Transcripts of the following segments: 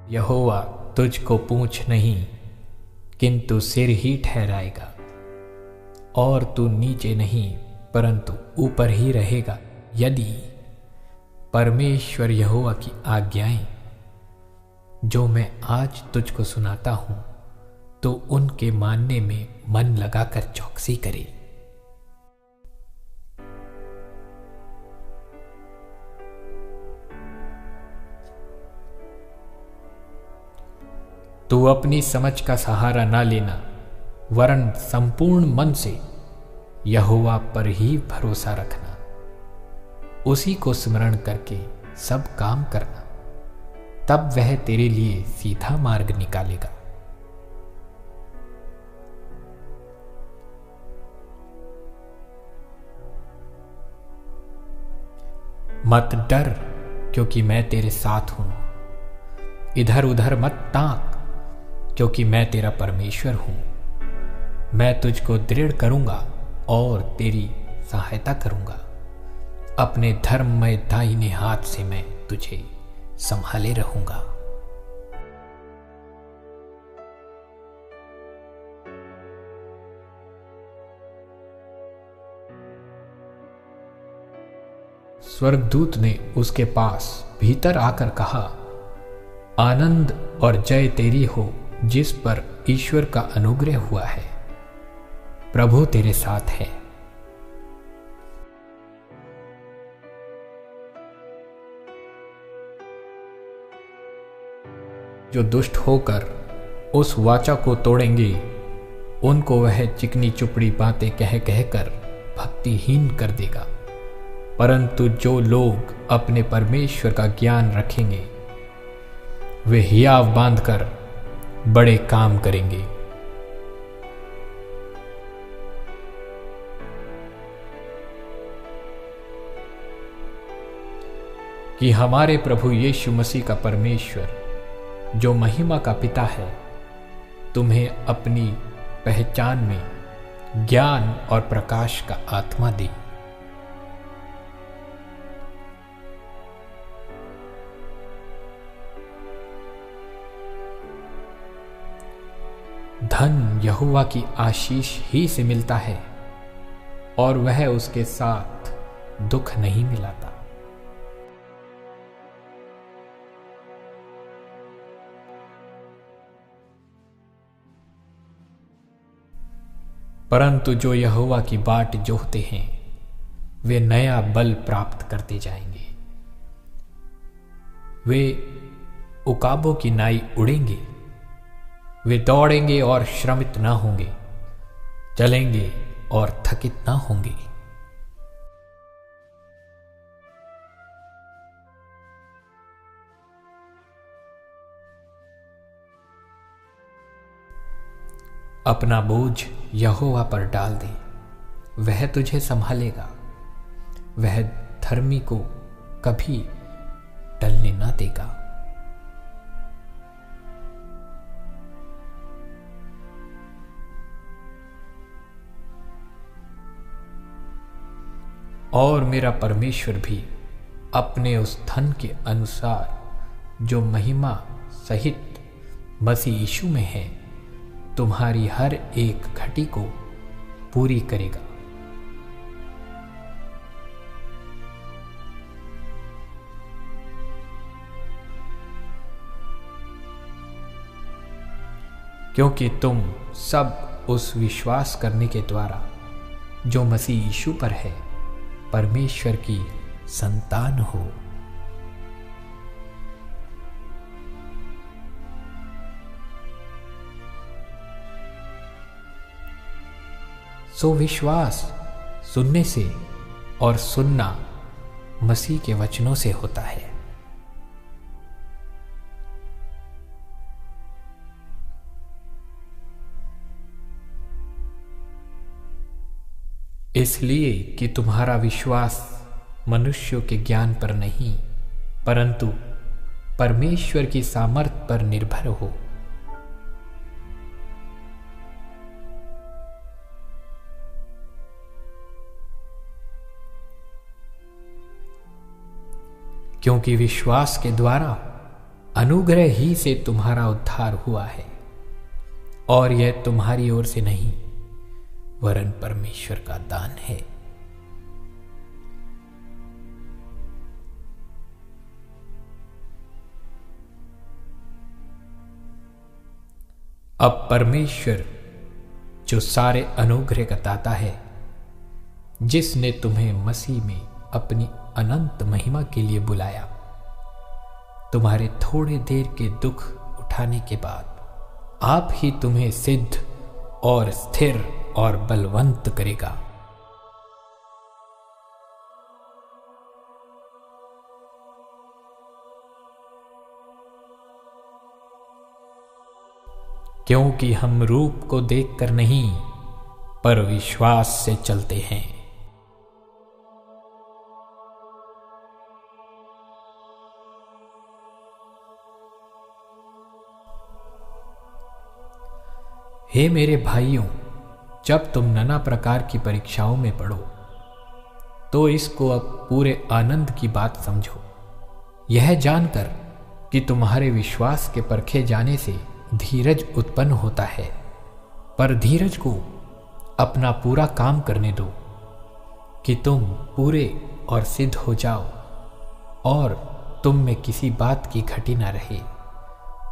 यहोवा तुझको पूँछ नहीं किंतु सिर ही ठहराएगा, और तू नीचे नहीं परंतु ऊपर ही रहेगा। यदि परमेश्वर यहोवा की आज्ञाएं जो मैं आज तुझको सुनाता हूं, तो उनके मानने में मन लगाकर चौकसी करे। तू अपनी समझ का सहारा ना लेना, वरन संपूर्ण मन से यहोवा पर ही भरोसा रखना। उसी को स्मरण करके सब काम करना, तब वह तेरे लिए सीधा मार्ग निकालेगा। मत डर, क्योंकि मैं तेरे साथ हूं। इधर उधर मत ताक, क्योंकि मैं तेरा परमेश्वर हूं। मैं तुझको दृढ़ करूंगा और तेरी सहायता करूंगा। अपने धर्ममय दाहिने हाथ से मैं तुझे संभाले रहूंगा। स्वर्गदूत ने उसके पास भीतर आकर कहा, आनंद और जय तेरी हो, जिस पर ईश्वर का अनुग्रह हुआ है। प्रभु तेरे साथ है। जो दुष्ट होकर उस वाचा को तोड़ेंगे, उनको वह चिकनी चुपड़ी बातें कह कहकर भक्तिहीन कर देगा। परंतु जो लोग अपने परमेश्वर का ज्ञान रखेंगे, वे हियाव बांधकर बड़े काम करेंगे। कि हमारे प्रभु यीशु मसीह का परमेश्वर, जो महिमा का पिता है, तुम्हें अपनी पहचान में ज्ञान और प्रकाश का आत्मा दे। धन यहोवा की आशीष ही से मिलता है, और वह उसके साथ दुख नहीं मिलाता। परंतु जो यहोवा की बाट जोहते हैं, वे नया बल प्राप्त करते जाएंगे। वे उकाबों की नाई उड़ेंगे। वे दौड़ेंगे और श्रमित ना होंगे, चलेंगे और थकित ना होंगे। अपना बोझ यहोवा पर डाल दे, वह तुझे संभालेगा। वह धर्मी को कभी टलने ना देगा। और मेरा परमेश्वर भी अपने उस धन के अनुसार जो महिमा सहित मसीह यीशु में है, तुम्हारी हर एक घटी को पूरी करेगा। क्योंकि तुम सब उस विश्वास करने के द्वारा जो मसीह यीशु पर है, परमेश्वर की संतान हो। सो विश्वास सुनने से और सुनना मसीह के वचनों से होता है। इसलिए कि तुम्हारा विश्वास मनुष्यों के ज्ञान पर नहीं, परंतु परमेश्वर की सामर्थ पर निर्भर हो। क्योंकि विश्वास के द्वारा अनुग्रह ही से तुम्हारा उद्धार हुआ है, और यह तुम्हारी ओर से नहीं, वरन परमेश्वर का दान है। अब परमेश्वर जो सारे अनुग्रह का दाता है, जिसने तुम्हें मसीह में अपनी अनंत महिमा के लिए बुलाया, तुम्हारे थोड़े देर के दुख उठाने के बाद आप ही तुम्हें सिद्ध और स्थिर और बलवंत करेगा। क्योंकि हम रूप को देखकर नहीं, पर विश्वास से चलते हैं। हे मेरे भाइयों, जब तुम नाना प्रकार की परीक्षाओं में पड़ो, तो इसको अब पूरे आनंद की बात समझो, यह जानकर कि तुम्हारे विश्वास के परखे जाने से धीरज उत्पन्न होता है। पर धीरज को अपना पूरा काम करने दो, कि तुम पूरे और सिद्ध हो जाओ, और तुम में किसी बात की घटी न रहे।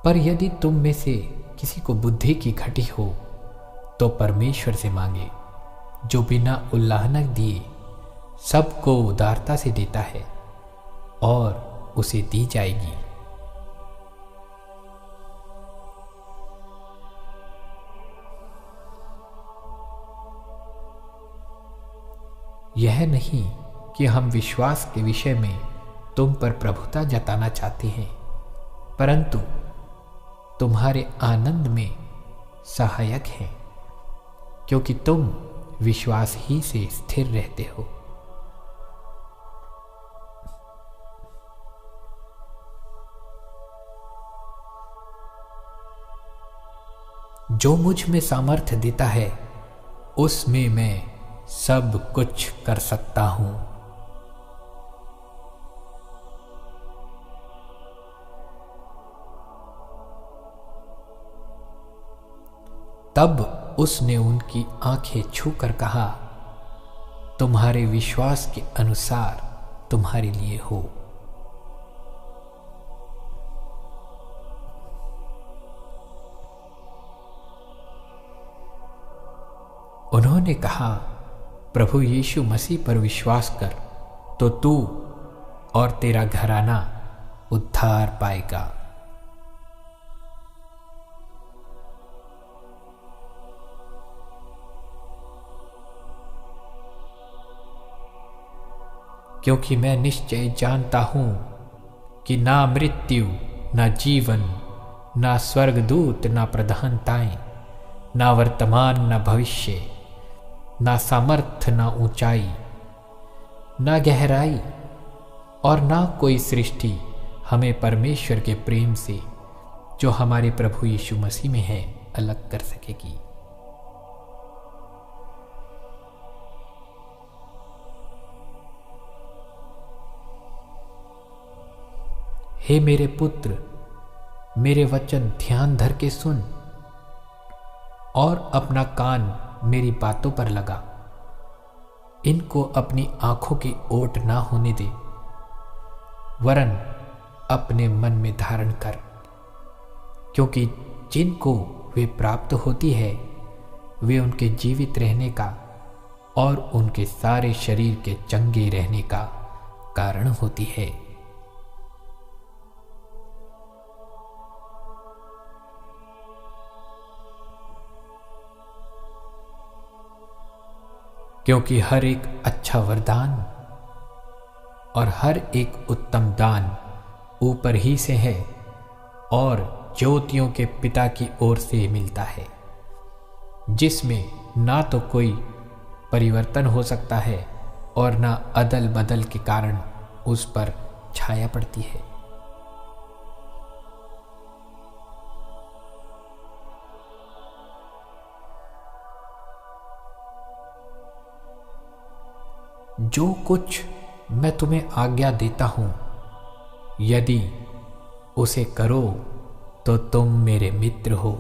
पर यदि तुम में से किसी को बुद्धि की घटी हो, तो परमेश्वर से मांगे, जो बिना उल्लाहना दिए सबको उदारता से देता है, और उसे दी जाएगी। यह नहीं कि हम विश्वास के विषय में तुम पर प्रभुता जताना चाहते हैं, परंतु तुम्हारे आनंद में सहायक हैं, क्योंकि तुम विश्वास ही से स्थिर रहते हो। जो मुझ में सामर्थ्य देता है, उसमें मैं सब कुछ कर सकता हूं। तब उसने उनकी आंखें छूकर कहा, तुम्हारे विश्वास के अनुसार तुम्हारे लिए हो। उन्होंने कहा, प्रभु यीशु मसीह पर विश्वास कर, तो तू और तेरा घराना उद्धार पाएगा। क्योंकि मैं निश्चय जानता हूं कि ना मृत्यु, ना जीवन, ना स्वर्गदूत, ना प्रधानताएं, ना वर्तमान, ना भविष्य, ना सामर्थ्य, ना ऊंचाई, ना गहराई, और ना कोई सृष्टि हमें परमेश्वर के प्रेम से, जो हमारे प्रभु यीशु मसीह में है, अलग कर सकेगी। हे मेरे पुत्र, मेरे वचन ध्यान धर के सुन, और अपना कान मेरी बातों पर लगा। इनको अपनी आंखों की ओट ना होने दे, वरन अपने मन में धारण कर, क्योंकि जिनको वे प्राप्त होती है, वे उनके जीवित रहने का और उनके सारे शरीर के चंगे रहने का कारण होती है। क्योंकि हर एक अच्छा वरदान और हर एक उत्तम दान ऊपर ही से है, और ज्योतियों के पिता की ओर से मिलता है, जिसमें ना तो कोई परिवर्तन हो सकता है, और ना अदल बदल के कारण उस पर छाया पड़ती है। जो कुछ मैं तुम्हें आज्ञा देता हूं, यदि उसे करो तो तुम मेरे मित्र हो।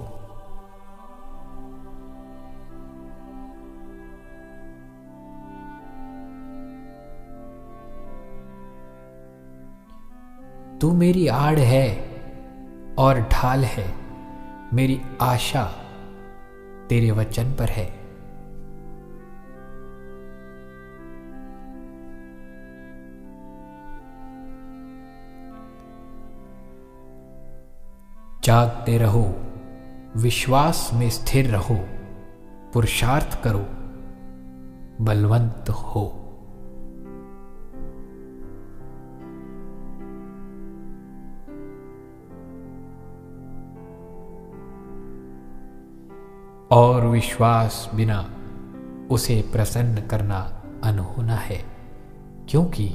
तू मेरी आड़ है और ढाल है, मेरी आशा तेरे वचन पर है। जागते रहो, विश्वास में स्थिर रहो, पुरुषार्थ करो, बलवंत हो। और विश्वास बिना उसे प्रसन्न करना अनहोना है, क्योंकि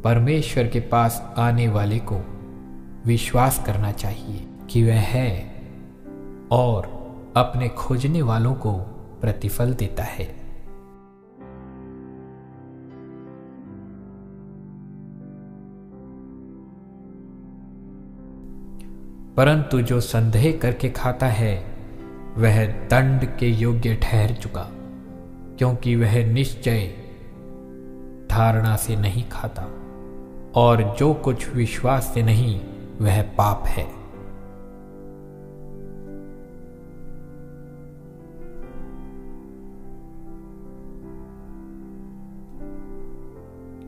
परमेश्वर के पास आने वाले को विश्वास करना चाहिए कि वह है और अपने खोजने वालों को प्रतिफल देता है। परंतु जो संदेह करके खाता है वह दंड के योग्य ठहर चुका, क्योंकि वह निश्चय धारणा से नहीं खाता, और जो कुछ विश्वास से नहीं वह पाप है।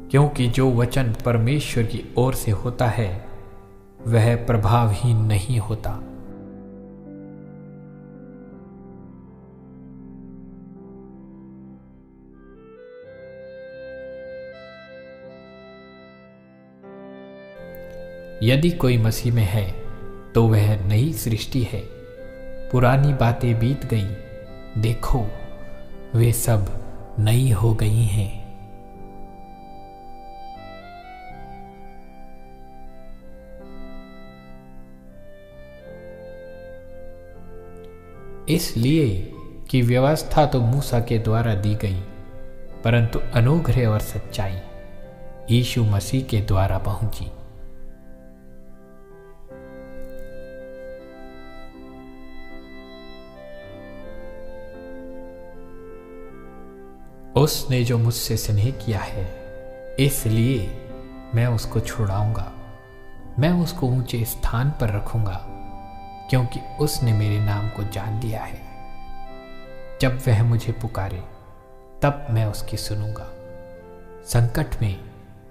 क्योंकि जो वचन परमेश्वर की ओर से होता है वह प्रभावहीन नहीं होता। यदि कोई मसीह में है तो वह नई सृष्टि है, पुरानी बातें बीत गई, देखो वे सब नई हो गई हैं। इसलिए कि व्यवस्था तो मूसा के द्वारा दी गई, परंतु अनुग्रह और सच्चाई यीशु मसीह के द्वारा पहुंची। उसने जो मुझसे स्नेह किया है, इसलिए मैं उसको छुड़ाऊंगा, मैं उसको ऊंचे स्थान पर रखूंगा, क्योंकि उसने मेरे नाम को जान लिया है। जब वह मुझे पुकारे तब मैं उसकी सुनूंगा, संकट में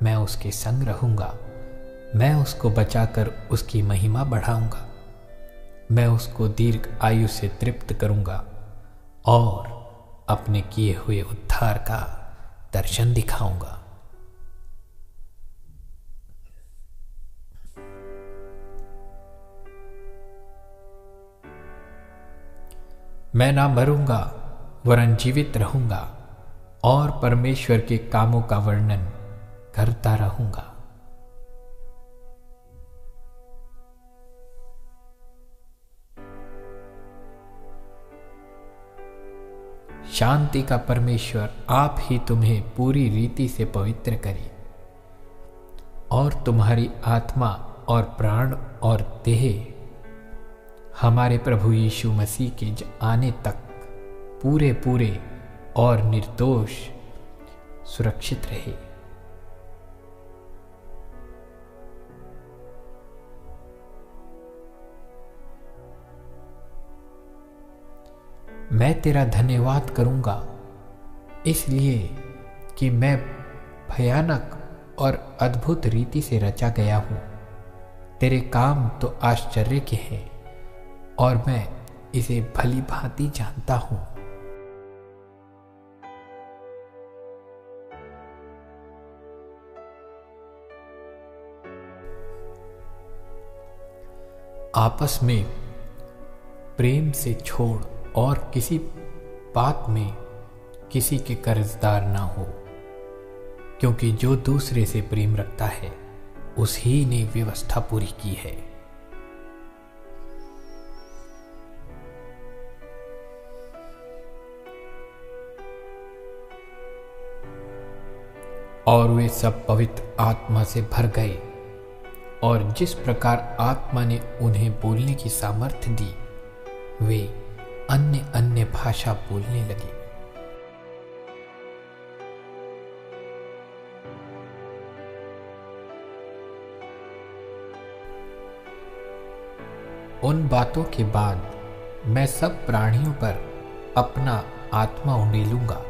मैं उसके संग रहूंगा, मैं उसको बचाकर उसकी महिमा बढ़ाऊंगा, मैं उसको दीर्घ आयु से तृप्त करूंगा और अपने किए हुए उद्धार का दर्शन दिखाऊंगा। मैं ना मरूंगा वरन जीवित रहूंगा और परमेश्वर के कामों का वर्णन करता रहूंगा। शांति का परमेश्वर आप ही तुम्हें पूरी रीति से पवित्र करे और तुम्हारी आत्मा और प्राण और देह हमारे प्रभु यीशु मसीह के आने तक पूरे पूरे और निर्दोष सुरक्षित रहे। मैं तेरा धन्यवाद करूंगा, इसलिए कि मैं भयानक और अद्भुत रीति से रचा गया हूं। तेरे काम तो आश्चर्य के हैं और मैं इसे भली भांति जानता हूं। आपस में प्रेम से छोड़ और किसी बात में किसी के कर्जदार ना हो, क्योंकि जो दूसरे से प्रेम रखता है उसी ने व्यवस्था पूरी की है। और वे सब पवित्र आत्मा से भर गए और जिस प्रकार आत्मा ने उन्हें बोलने की सामर्थ्य दी, वे अन्य अन्य भाषा बोलने लगे। उन बातों के बाद मैं सब प्राणियों पर अपना आत्मा उंडेलूंगा।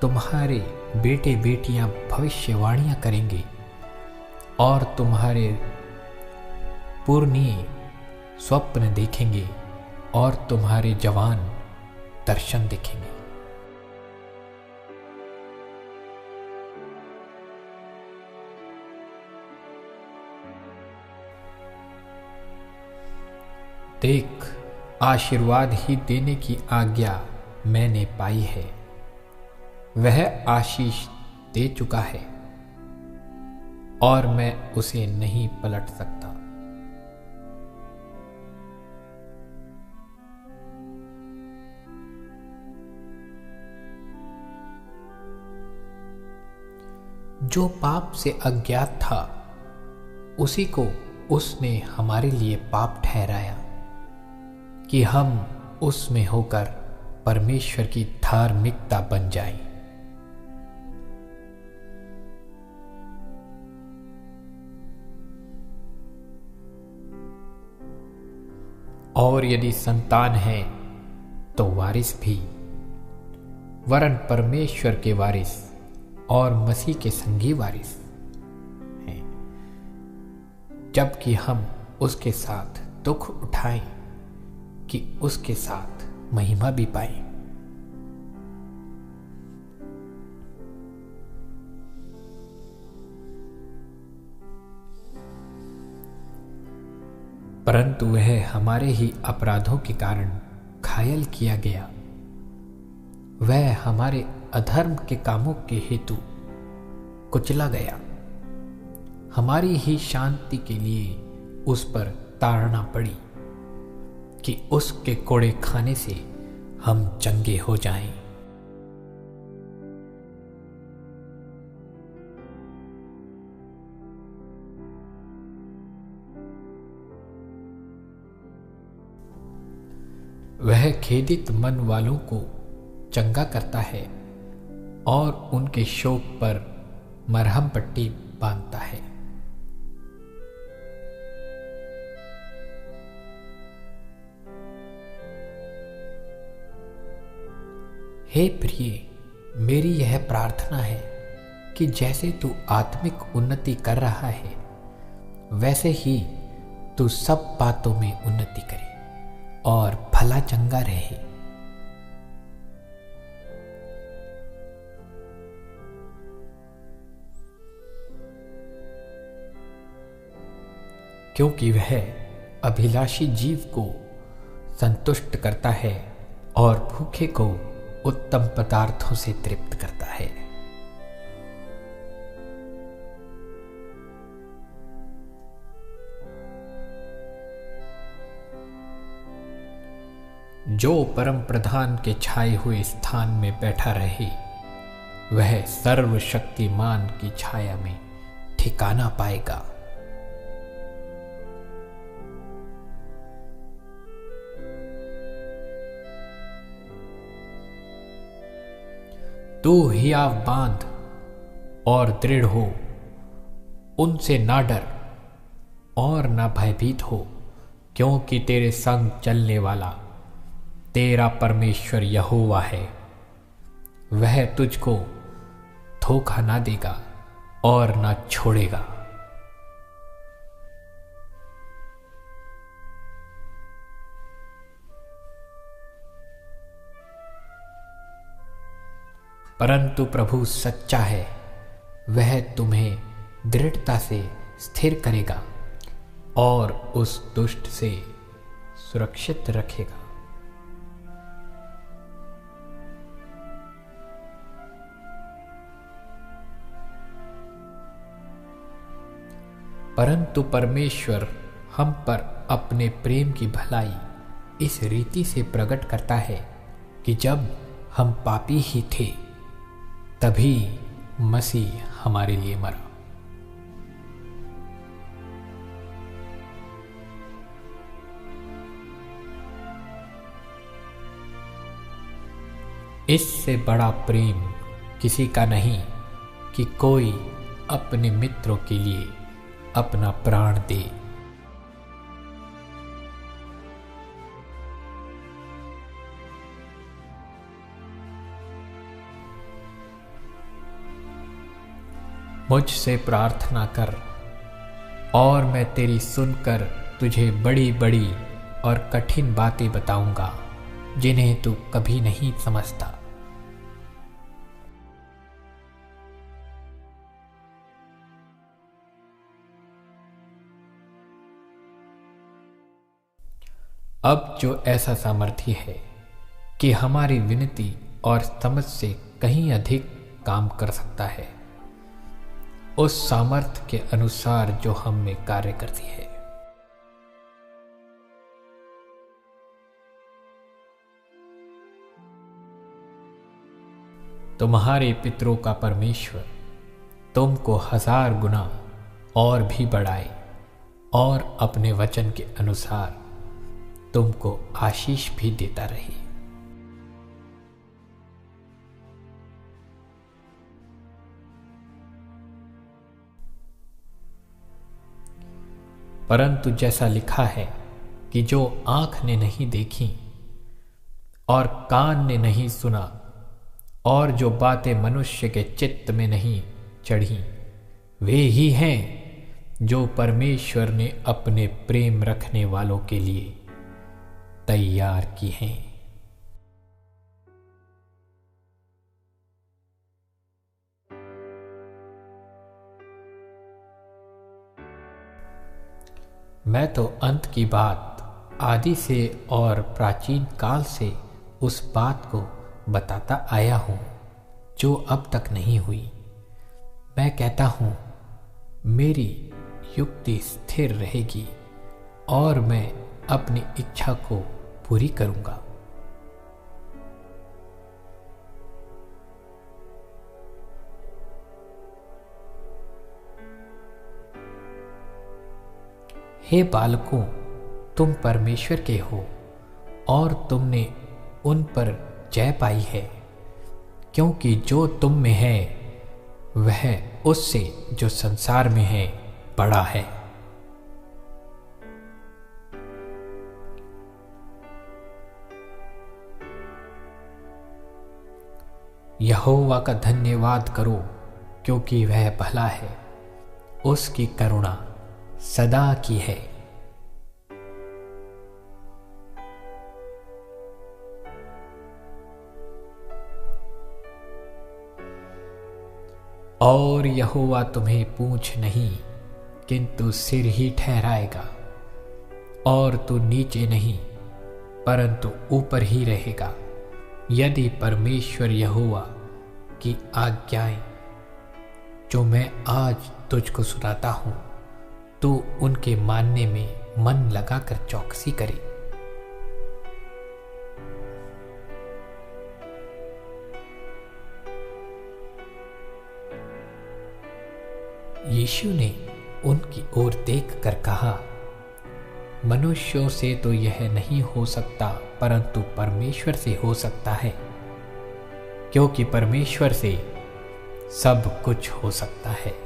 तुम्हारे बेटे बेटियां भविष्यवाणियां करेंगे और तुम्हारे पुरनिये स्वप्न देखेंगे और तुम्हारे जवान दर्शन देखेंगे। देख, आशीर्वाद ही देने की आज्ञा मैंने पाई है। वह आशीष दे चुका है और मैं उसे नहीं पलट सकता। जो पाप से अज्ञात था, उसी को उसने हमारे लिए पाप ठहराया कि हम उसमें होकर परमेश्वर की धार्मिकता बन जाएं। और यदि संतान है तो वारिस भी, वरन परमेश्वर के वारिस और मसीह के संगी वारिस हैं, जबकि हम उसके साथ दुख उठाएं कि उसके साथ महिमा भी पाएं। परंतु वह हमारे ही अपराधों के कारण घायल किया गया, वह हमारे अधर्म के कामों के हेतु कुचला गया। हमारी ही शांति के लिए उस पर ताड़ना पड़ी कि उसके कोड़े खाने से हम चंगे हो जाएं। वह खेदित मन वालों को चंगा करता है और उनके शोक पर मरहम पट्टी बांधता है। हे प्रिय, मेरी यह प्रार्थना है कि जैसे तू आत्मिक उन्नति कर रहा है, वैसे ही तू सब बातों में उन्नति करे और भला चंगा रहे। क्योंकि वह अभिलाषी जीव को संतुष्ट करता है और भूखे को उत्तम पदार्थों से तृप्त करता है। जो परम प्रधान के छाए हुए स्थान में बैठा रहे, वह सर्वशक्तिमान की छाया में ठिकाना पाएगा। तू हियाव बांध और दृढ़ हो, उनसे ना डर और ना भयभीत हो, क्योंकि तेरे संग चलने वाला तेरा परमेश्वर यहोवा है। वह तुझको धोखा ना देगा और ना छोड़ेगा। परंतु प्रभु सच्चा है, वह तुम्हें दृढ़ता से स्थिर करेगा और उस दुष्ट से सुरक्षित रखेगा। परंतु परमेश्वर हम पर अपने प्रेम की भलाई इस रीति से प्रकट करता है कि जब हम पापी ही थे, तभी मसीह हमारे लिए मरा। इससे बड़ा प्रेम किसी का नहीं कि कोई अपने मित्रों के लिए अपना प्राण दे। मुझसे प्रार्थना कर और मैं तेरी सुनकर तुझे बड़ी बड़ी और कठिन बातें बताऊंगा जिन्हें तू कभी नहीं समझता। अब जो ऐसा सामर्थ्य है कि हमारी विनती और समझ से कहीं अधिक काम कर सकता है, उस सामर्थ्य के अनुसार जो हम में कार्य करती है। तुम्हारे पितरों का परमेश्वर तुमको 1000 गुना और भी बढ़ाए और अपने वचन के अनुसार तुमको आशीष भी देता रहे। परंतु जैसा लिखा है कि जो आंख ने नहीं देखी और कान ने नहीं सुना और जो बातें मनुष्य के चित्त में नहीं चढ़ी, वे ही हैं जो परमेश्वर ने अपने प्रेम रखने वालों के लिए तैयार की हैं। मैं तो अंत की बात आदि से और प्राचीन काल से उस बात को बताता आया हूं जो अब तक नहीं हुई। मैं कहता हूं मेरी युक्ति स्थिर रहेगी और मैं अपनी इच्छा को पूरी करूंगा। हे बालकों, तुम परमेश्वर के हो और तुमने उन पर जय पाई है, क्योंकि जो तुम में है वह उससे जो संसार में है बड़ा है। यहोवा का धन्यवाद करो, क्योंकि वह भला है, उसकी करुणा सदा की है। और यहोवा तुम्हें पूंछ नहीं किंतु सिर ही ठहराएगा, और तू नीचे नहीं परंतु ऊपर ही रहेगा, यदि परमेश्वर यहोवा की आज्ञाएं जो मैं आज तुझको सुनाता हूं तू उनके मानने में मन लगाकर चौकसी करे। यीशु ने उनकी ओर देखकर कहा, मनुष्यों से तो यह नहीं हो सकता परंतु परमेश्वर से हो सकता है, क्योंकि परमेश्वर से सब कुछ हो सकता है।